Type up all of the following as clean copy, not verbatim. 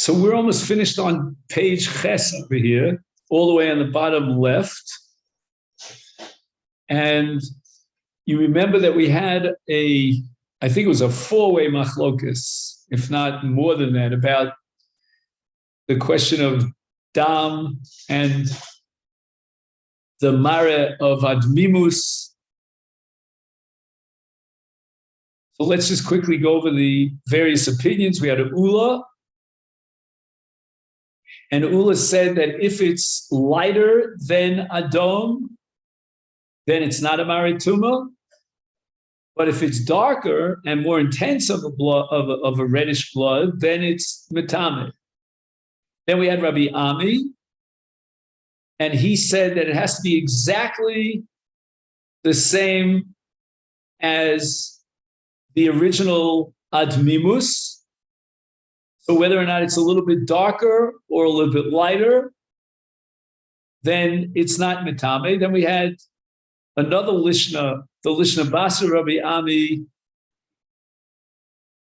So we're almost finished on page Ches over here, all the way on the bottom left. And you remember that we had I think it was a 4-way machlokus, if not more than that, about the question of dam and the mare of admimus. So let's just quickly go over the various opinions. We had a Ula, and Ula said that if it's lighter than Adom, then it's not a marituma. But if it's darker and more intense of a reddish blood, then it's metame. Then we had Rabbi Ami, and he said that it has to be exactly the same as the original admimus. So whether or not it's a little bit darker or a little bit lighter, then it's not metame. Then we had another Lishna, the Lishna Basra Rabbi Ami.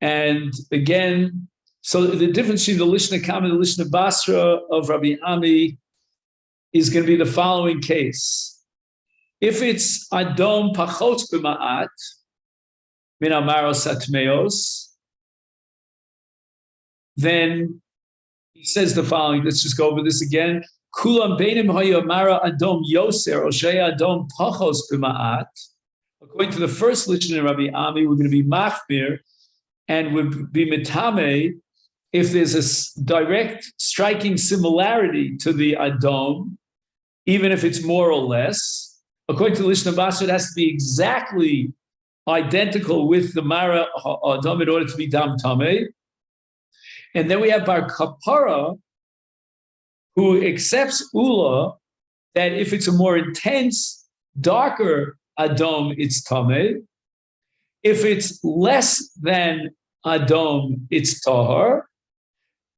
And again, so the difference between the Lishna Kam and the Lishna Basra of Rabbi Ami is going to be the following case. If it's Adom Pachot B'ma'at, Min Amaros Atmeos, then he says the following. Let's just go over this again. Kulam beinim hayamara adom yoser oshay adom pachos b'ma'at. According to the first Lishna Rabbi Ami, we're going to be machmir and would be metame if there's a direct, striking similarity to the adom, even if it's more or less. According to Lishna Basra, it has to be exactly identical with the mara adom in order to be dam tameh. And then we have Bar Kapara, who accepts Ula, that if it's a more intense, darker Adom, it's Tameh. If it's less than Adom, it's Tahar.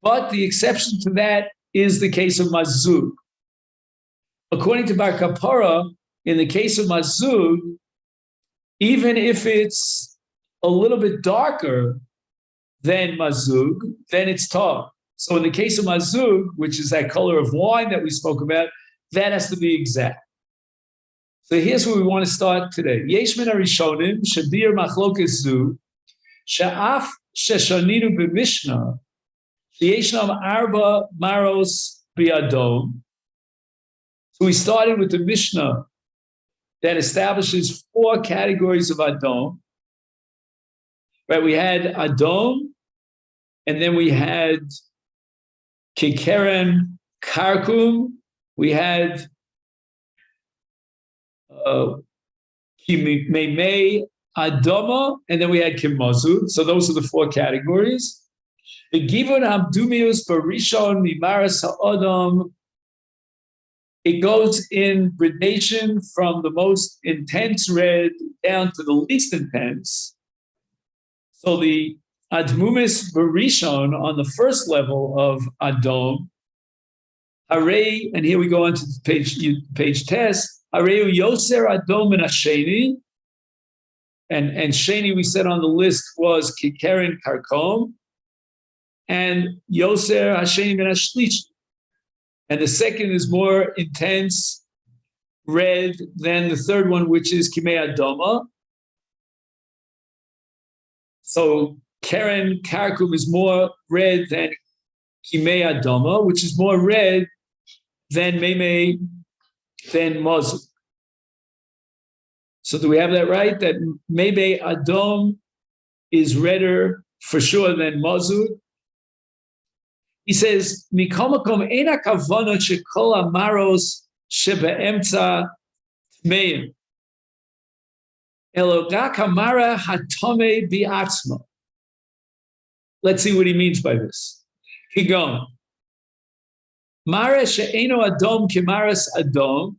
But the exception to that is the case of Mazug. According to Bar Kapara, in the case of Mazug, even if it's a little bit darker than Mazug, then it's Tahar. So in the case of Mazug, which is that color of wine that we spoke about, that has to be exact. So here's where we want to start today. Yesh min harishonim shebir machlokes zu she'af sheshanidu b'mishnah yeshnam arba maros bi'adom. So we started with the Mishnah that establishes 4 categories of Adom. Right? We had Adom, and then we had Kikeren Karkum, we had Kimei Adoma, and then we had Kimazud. So those are the 4 categories. The Givon Hamdumius Barishon Mimaras Ha'odom, it goes in gradation from the most intense red down to the least intense. So the Admumis Barishon on the first level of Adom, Hare, and here we go on to the page test, Hareu Yoser Adom and Asheni, and Sheni we said on the list was Kikeren Karkom, and Yoser Hasheni and Ashlish. And the second is more intense red than the third one, which is Kimei Adoma. So Keren Karkum is more red than Kimei Adoma, which is more red than Meme, than Mazuk. So do we have that right? That Meme Adom is redder for sure than Mazuk. He says, Mikomakom ena kavana shekol amaros shebeemtza tmeim. Elogak amara hatome bi'atzma. Let's see what he means by this. Keep going. Mara she'eno adom kimaras adom.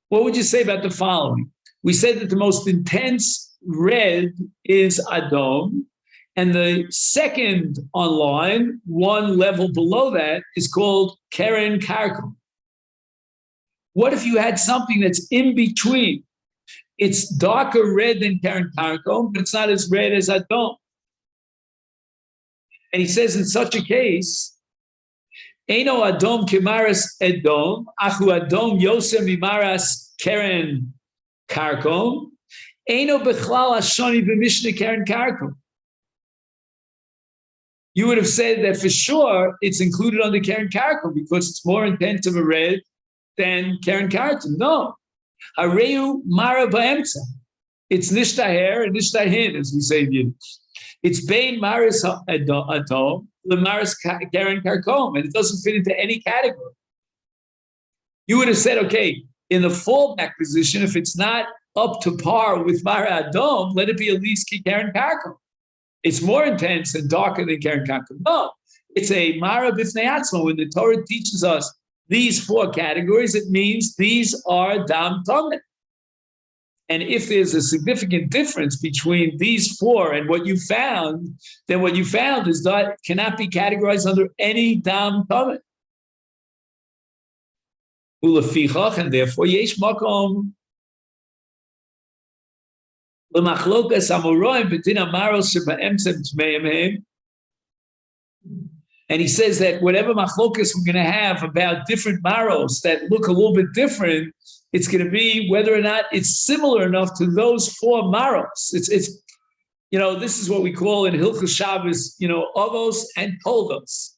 What would you say about the following? We said that the most intense red is adom, and the second on line, one level below that, is called Keren Karkum. What if you had something that's in between? It's darker red than Keren Karkum, but it's not as red as Adom. And he says in such a case, Eino Adom Kimaras Edom, Achu Adom Yosem Mimaras Keren Karkom, Eino Bechlal Ashoni B'Mishna Keren Karkom. You would have said that for sure it's included under Keren Karkom because it's more intense of a red than Keren Karkom. No. Hareu Mara Ba'emtza. It's Nishtaher and Nishtahin, as we say in Yiddish. It's Bain Maris Adom, the Maris Keren Karkom, and it doesn't fit into any category. You would have said, okay, in the fallback position, if it's not up to par with Mara Adom, let it be at least Keren Karkom. It's more intense and darker than Keren Karkom. No, it's a Mara B'fnei Atzma. When the Torah teaches us these four categories, it means these are Dam Tomit. And if there's a significant difference between these four and what you found, then what you found is that cannot be categorized under any Dam Tomit. Ulefichach, and therefore yesh makom lemachlokas amoraim b'din amaros shebaemtzem tmeim hem. And he says that whatever machlokas we're going to have about different maros that look a little bit different, it's going to be whether or not it's similar enough to those four maros. It's this is what we call in Hilchos Shabbos, avos and toldos.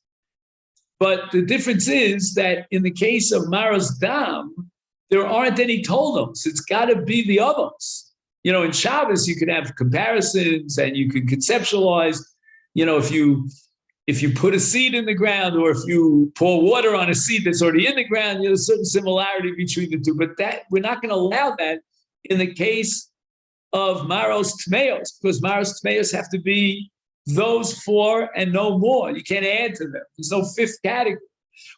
But the difference is that in the case of maros dam, there aren't any toldos. It's got to be the avos. In Shabbos you can have comparisons and you can conceptualize. If you put a seed in the ground or if you pour water on a seed that's already in the ground, there's a certain similarity between the two. But that we're not going to allow that in the case of Maros Tmeos, because Maros Tmeos have to be those four and no more. You can't add to them. There's no fifth category.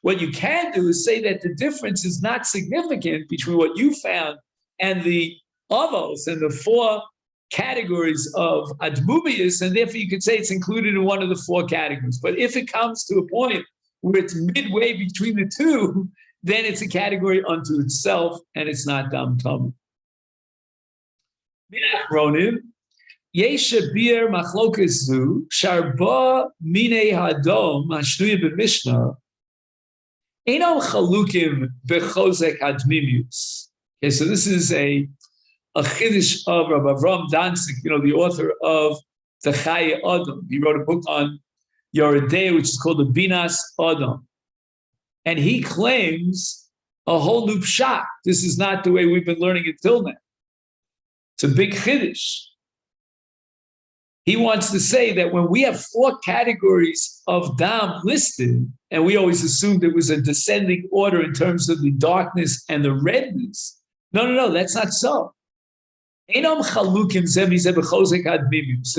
What you can do is say that the difference is not significant between what you found and the avos and the four categories of admubius, and therefore you could say it's included in one of the four categories. But if it comes to a point where it's midway between the two, then it's a category unto itself, and it's not dam tum. Ronim, yesha bir machlokas zu sharba mine hadom hashnuya b'mishnah eno chalukim bechozek admimius. Okay, so this is a chiddush of Rabbi Avram Danzig, the author of the Chaye Adam. He wrote a book on Yoredei, which is called the Binas Adam. And he claims a whole new pshat. This is not the way we've been learning it till now. It's a big chiddush. He wants to say that when we have four categories of dam listed, and we always assumed it was a descending order in terms of the darkness and the redness. No, that's not so. The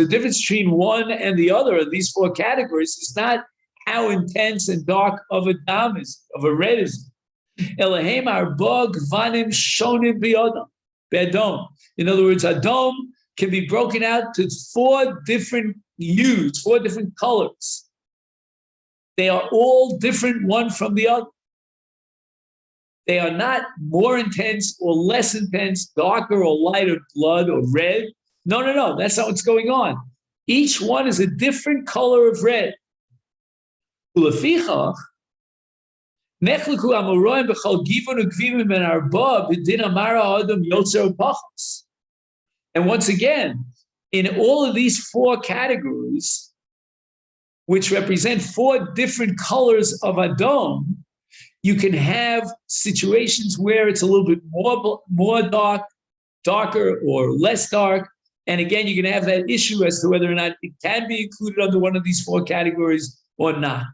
difference between one and the other of these four categories is not how intense and dark of a dam is, of a red is. In other words, Adom can be broken out to four different hues, four different colors. They are all different one from the other. They are not more intense or less intense, darker or lighter blood or red. No. That's not what's going on. Each one is a different color of red. And once again, in all of these four categories, which represent four different colors of Adom, you can have situations where it's a little bit more darker or less dark. And again, you can have that issue as to whether or not it can be included under one of these four categories or not.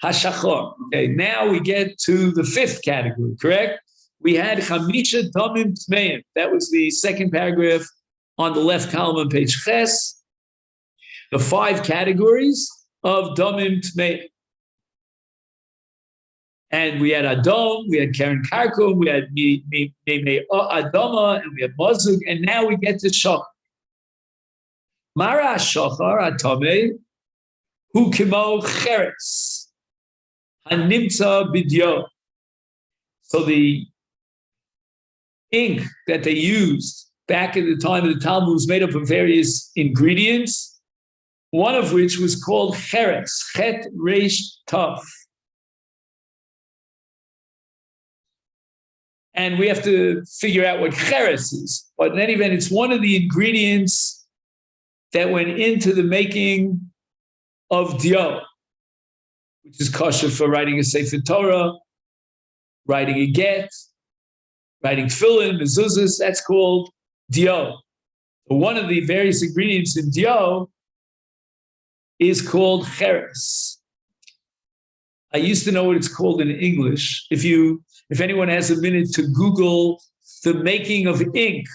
Hashachor. Okay, now we get to the fifth category, correct? We had Chamisha Domim Tmeim. That was the second paragraph on the left column on page Ches. The five categories of Domim Tmeim. And we had Adom, we had Keren Karkum, we had Adoma, and we had Mozug, and now we get to Shachar. Mara Shachar Atome, Hu Kimo Cheres, Hanimtza Bidyo. So the ink that they used back in the time of the Talmud, was made up of various ingredients, one of which was called cheres, chet reish taf. And we have to figure out what cheres is. But in any event, it's one of the ingredients that went into the making of dio, which is kosher for writing a Sefer Torah, writing a get, writing tefillin, mezuzahs, that's called dio. So one of the various ingredients in dio is called cheres. I used to know what it's called in English. If anyone has a minute to Google the making of ink,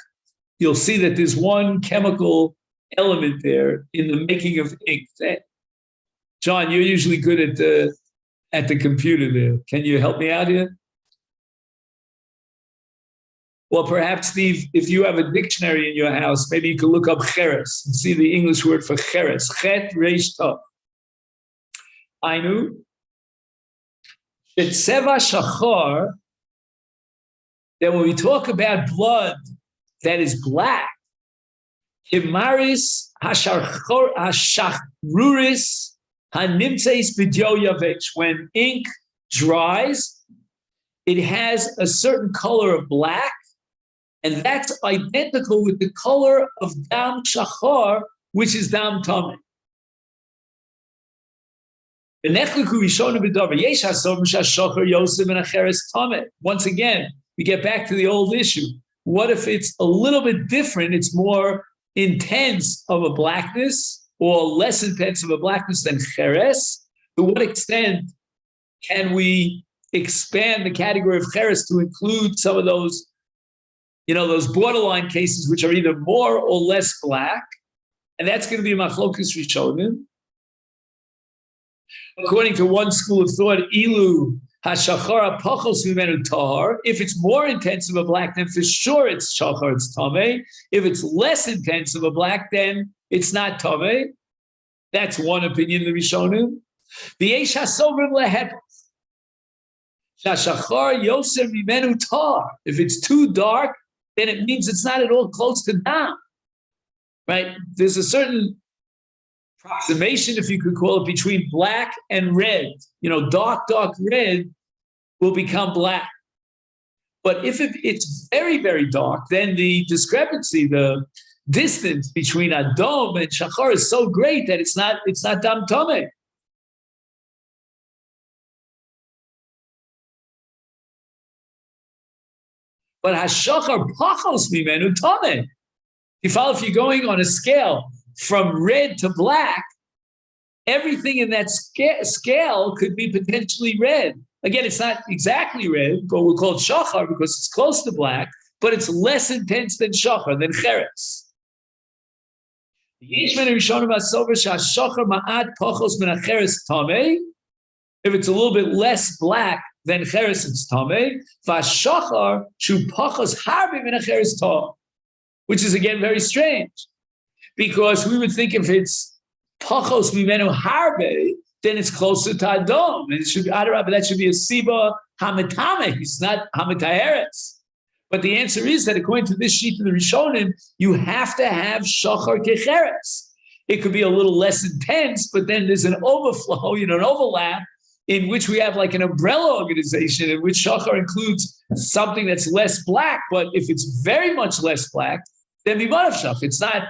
you'll see that there's one chemical element there in the making of ink. John, you're usually good at the computer there. Can you help me out here? Well, perhaps, Steve, if you have a dictionary in your house, maybe you can look up cheres and see the English word for cheres. Chet reish tav. Ainu. Shetzeva shachar. That when we talk about blood that is black, himaris hashachruris hanimtzeis b'dio yavesh. When ink dries, it has a certain color of black, and that's identical with the color of dam shachar, which is dam tameh. Once again, we get back to the old issue. What if it's a little bit different? It's more intense of a blackness or less intense of a blackness than cheres? To what extent can we expand the category of cheres to include some of those, those borderline cases which are either more or less black? And that's going to be machlokas rishonim. According to one school of thought, ilu hashachar pachos mimenu tahar. If it's more intense of a black, then for sure it's shachar, it's tameh. If it's less intense of a black, then it's not tameh. That's one opinion of the Rishonim. V'yesh hasovrim lehepach. Shashachar yoser mimenu tahar. If it's too dark, then it means it's not at all close to dam. Right? There's a certain approximation, if you could call it, between black and red. Dark red will become black. But if it's very, very dark, then the discrepancy, the distance between Adom and Shachar is so great that it's not Dam Tameh. But Hashachar Pachos Mimenu Tameh. If you're going on a scale from red to black, everything in that scale could be potentially red. Again, it's not exactly red, but we'll call it shachar because it's close to black, but it's less intense than shachar, than cheres. If it's a little bit less black than cheres, it's tameh. Which is again very strange, because we would think if it's pachos mimenu harbe, then it's closer to Adom. And it should be Adarabah, that should be a Siba Hamatame. It's not Hamataheretz. But the answer is that according to this sheet of the Rishonim, you have to have Shachar Kecheres. It could be a little less intense, but then there's an overflow, an overlap, in which we have like an umbrella organization in which Shachar includes something that's less black. But if it's very much less black, then Mimanav Shach. It's not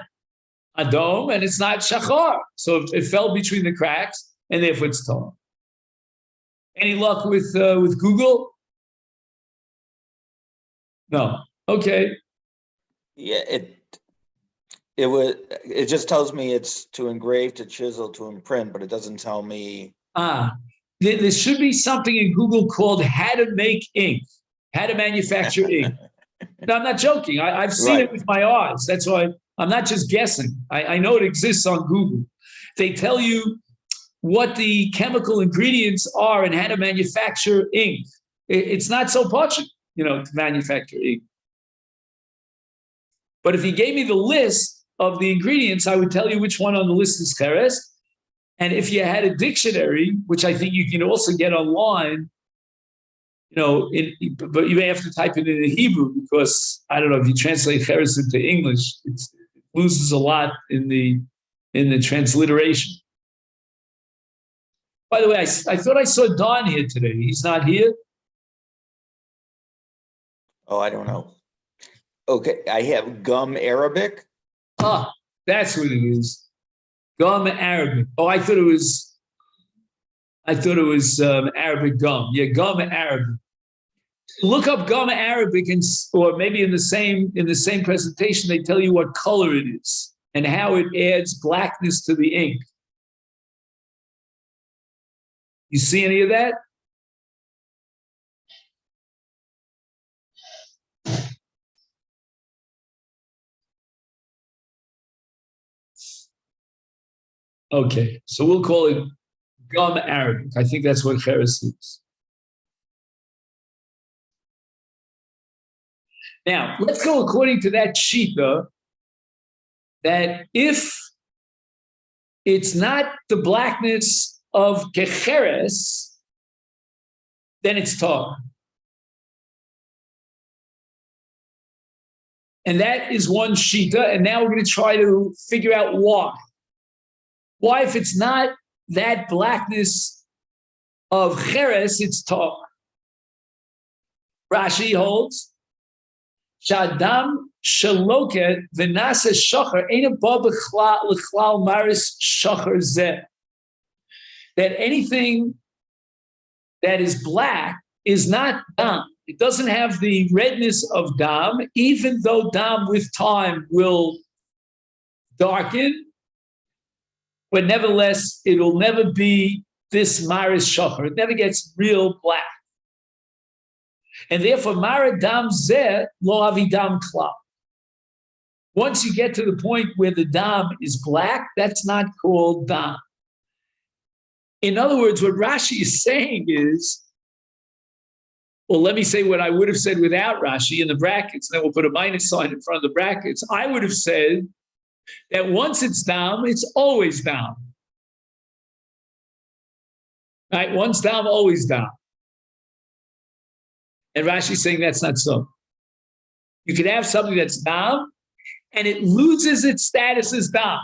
Adom and it's not Shachar. So it fell between the cracks, and therefore it's Torah. Any luck with Google? No. Okay. Yeah, it just tells me it's to engrave, to chisel, to imprint, but it doesn't tell me. There should be something in Google called how to make ink, how to manufacture ink. No, I'm not joking. I've seen it with my eyes. That's why I'm not just guessing. I know it exists on Google. They tell you what the chemical ingredients are and how to manufacture ink. It's not so posh, to manufacture ink. But if you gave me the list of the ingredients, I would tell you which one on the list is cheres. And if you had a dictionary, which I think you can also get online, but you may have to type it in the Hebrew because I don't know if you translate cheres into English, it loses a lot in the transliteration. By the way, I thought I saw Don here today. He's not here. Oh, I don't know. Okay, I have gum Arabic. Ah, that's what it is. Gum Arabic. Oh, I thought it was Arabic gum. Yeah, gum Arabic. Look up gum Arabic, or maybe in the same presentation they tell you what color it is and how it adds blackness to the ink. You see any of that? Okay, so we'll call it gum Arabic. I think that's what cheres is. Now, let's go according to that shita, that if it's not the blackness of kecheres, then it's tar. And that is one shita, and now we're going to try to figure out why. Why, if it's not that blackness of cheres, it's tar. Rashi holds, Shadam shaloket v'nasa shachar eina ba l'chlal maris shachar zeh. That anything that is black is not dam. It doesn't have the redness of dam, even though dam with time will darken, but nevertheless, it will never be this maris shachar. It never gets real black. And therefore, mara dam zeh lo avi dam klal. Once you get to the point where the dam is black, that's not called dam. In other words, what Rashi is saying is, well, let me say what I would have said without Rashi in the brackets, and then we'll put a minus sign in front of the brackets. I would have said that once it's dam, it's always dam. Right? Once dam, always dam. And Rashi is saying that's not so. You can have something that's dam, and it loses its status as dam.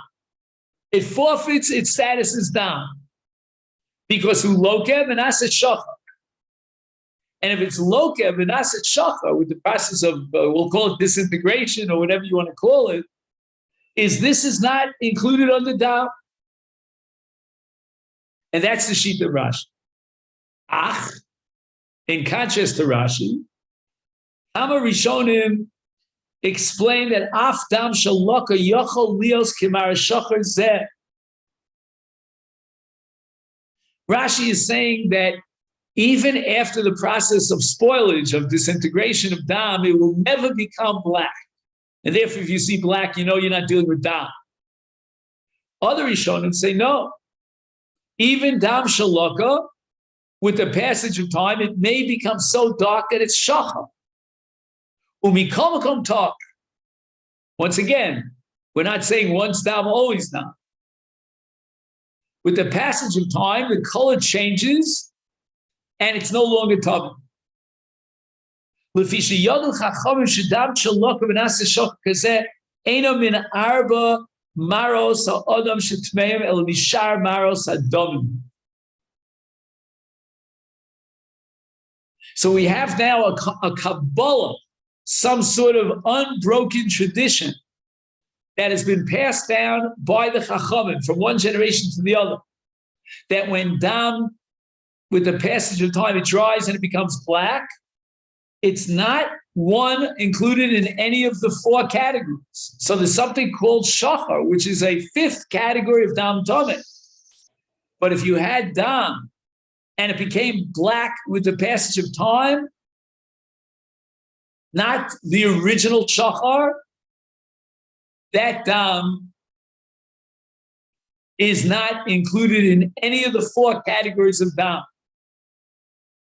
It forfeits its status as dam. Because who lokev and aset shachar. And if it's lokev and aset shachar, with the process of, we'll call it disintegration or whatever you want to call it, this is not included under dam. And that's the sheet of Rashi. Ach, in contrast to Rashi, Kama Rishonim explain that af dam shaloka yochol lios kimar shachar zeh. Rashi is saying that even after the process of spoilage, of disintegration of dam, it will never become black. And therefore, if you see black, you know you're not dealing with dam. Other Rishonim say no. Even dam shaloka, with the passage of time, it may become so dark that it's shachar. Umikamakom talk. Once again, we're not saying once dam, always dam. With the passage of time, the color changes, and it's no longer tabim. So we have now a Kabbalah, some sort of unbroken tradition that has been passed down by the Chachamim from one generation to the other, that when dam, with the passage of time, it dries and it becomes black, it's not one included in any of the four categories. So there's something called shachar, which is a fifth category of dam tameh. But if you had dam and it became black with the passage of time, not the original shachar, that dam is not included in any of the four categories of dam.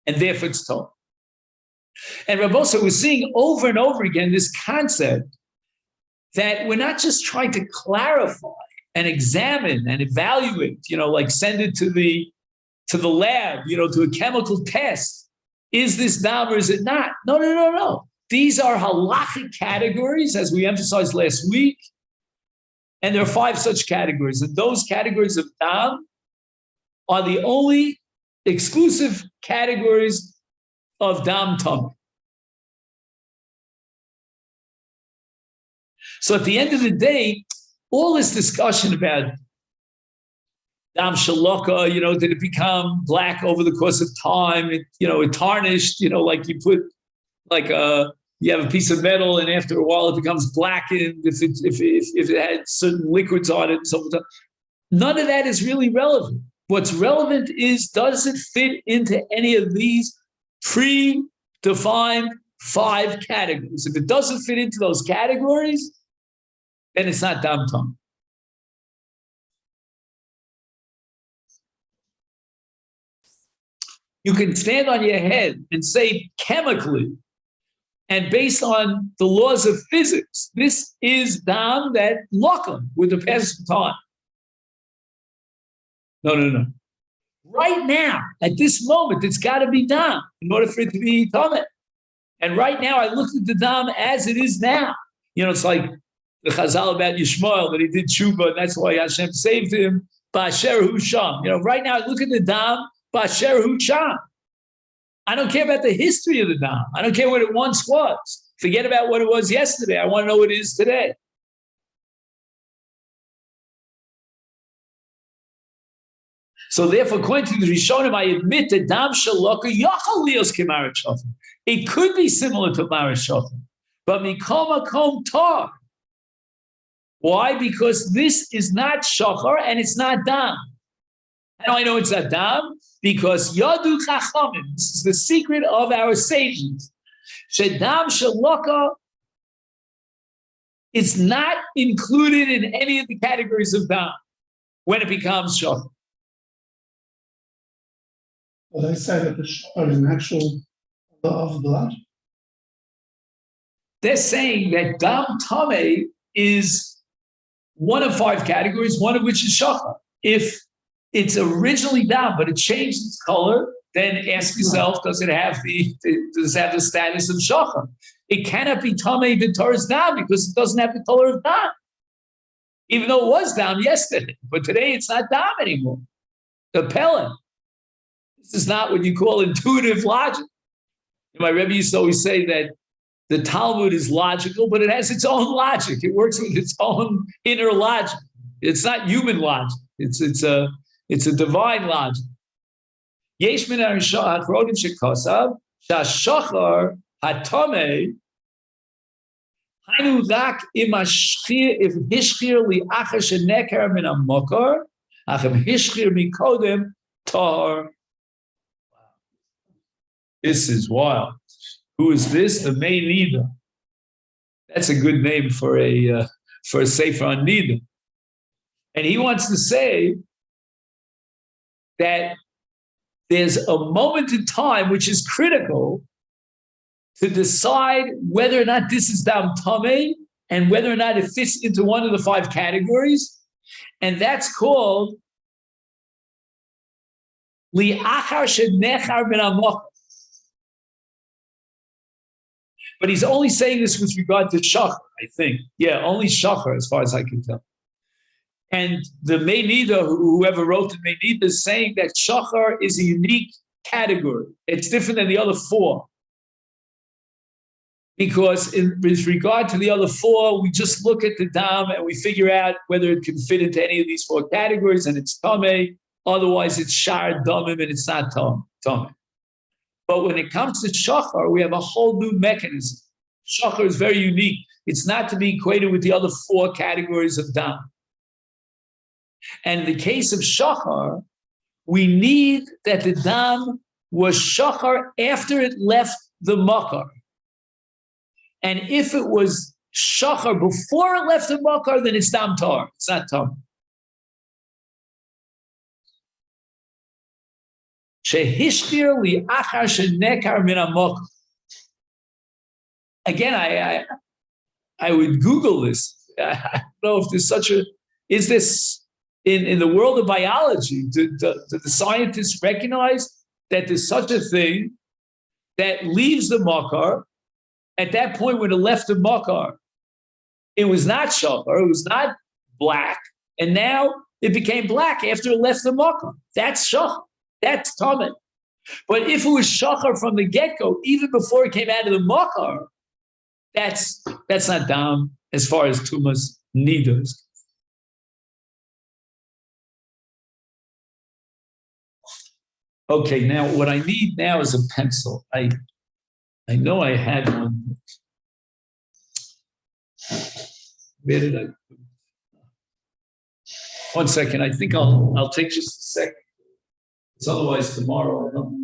And therefore it's told. And Rabosa was seeing over and over again this concept that we're not just trying to clarify and examine and evaluate, like send it to the lab, to a chemical test. Is this dam or is it not? No. These are halachic categories, as we emphasized last week. And there are 5 such categories. And those categories of dam are the only exclusive categories of dam tum. So at the end of the day, all this discussion about dam shaloka, did it become black over the course of time? It tarnished, like you put you have a piece of metal and after a while it becomes blackened if it had certain liquids on it. So none of that is really relevant. What's relevant is, does it fit into any of these predefined 5 categories? If it doesn't fit into those categories, then it's not dam tum. You can stand on your head and say chemically, and based on the laws of physics, this is dam that lokum with the passage of time. No. Right now, at this moment, it's got to be dam in order for it to be tameh. And right now, I looked at the dam as it is now. It's like the Chazal about Yishmael, that he did tshuva, and that's why Hashem saved him. Ba'asher hu sham. Right now, I look at the dam, ba'asher hu sham. I don't care about the history of the dam. I don't care what it once was. Forget about what it was yesterday. I want to know what it is today. So therefore, according to the Rishonim, I admit that dam shaloka yachal lios k'marat shofim. It could be similar to marat shofim, but mikol makom tar. Why? Because this is not shachar and it's not dam. How do I know it's not dam? Because Yadu Chachamim, this is the secret of our sages. Shedam Shaloka is not included in any of the categories of dam when it becomes shachar. Well, they say that the shachar is an actual of blood. They're saying that dam tameh is one of 5 categories, one of which is shachar. If it's originally dam, but it changed its color, then ask yourself, does it have the status of shachar? It cannot be tameh b'toras dam because it doesn't have the color of dam. Even though it was dam yesterday, but today it's not dam anymore. The pellet. This is not what you call intuitive logic. My Rebbe used to always say that the Talmud is logical, but it has its own logic. It works with its own inner logic. It's not human logic. It's a divine logic. Yesh min ha'achronim shekosav shashachar hatameh hainu rak im hishchir li'achar shenekar min hamokar achem hishchir mikodem tar. This is wild. Who is this? The May Niddah. That's a good name for a sefer on Niddah. And he wants to say that there's a moment in time which is critical to decide whether or not this is dam tameh and whether or not it fits into one of the 5 categories. And that's called li'achar shenechar min hamokar. But he's only saying this with regard to shachar, I think. Yeah, only shachar, as far as I can tell. And the May Niddah, whoever wrote the May Niddah, is saying that shachar is a unique category. It's different than the other 4. Because with regard to the other 4, we just look at the dam and we figure out whether it can fit into any of these 4 categories, and it's tameh. Otherwise, it's shar damim and it's not tameh. But when it comes to shachar, we have a whole new mechanism. Shachar is very unique. It's not to be equated with the other 4 categories of dam. And in the case of shachar, we need that the dam was shachar after it left the makar. And if it was shachar before it left the makar, then it's dam tar. It's not tam. Shehishchir li'achar shenekar min hamokar. Again, I would Google this. I don't know if there's is this in the world of biology, do the scientists recognize that there's such a thing that leaves the makar, at that point when it left the makar, it was not shachar, it was not black, and now it became black after it left the makar. That's shachar. That's tamid. But if it was shachar from the get-go, even before it came out of the makar, that's not dam as far as tumas niddah. Okay, now what I need now is a pencil. I know I had one. Where did I put it? 1 second. I think I'll take just a second. Because otherwise tomorrow I'll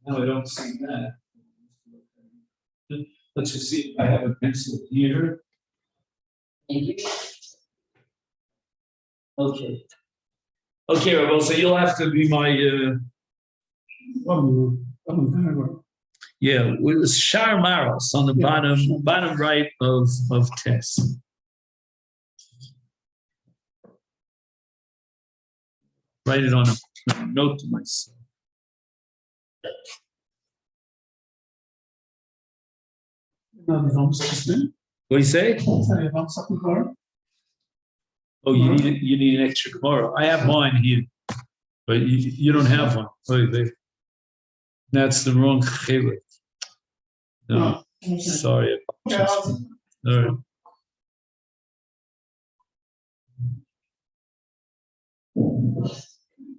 no, I don't see that. Let's just see if I have a pencil here. Okay. Okay, Rabbi, so you'll have to be my yeah, with Shar Maros on the bottom right of Tess. Write it on a note to myself. What do you say? Oh, you need an extra Gemara. I have mine here, but you don't have one. Oh, that's the wrong chelik. No, sorry. All right.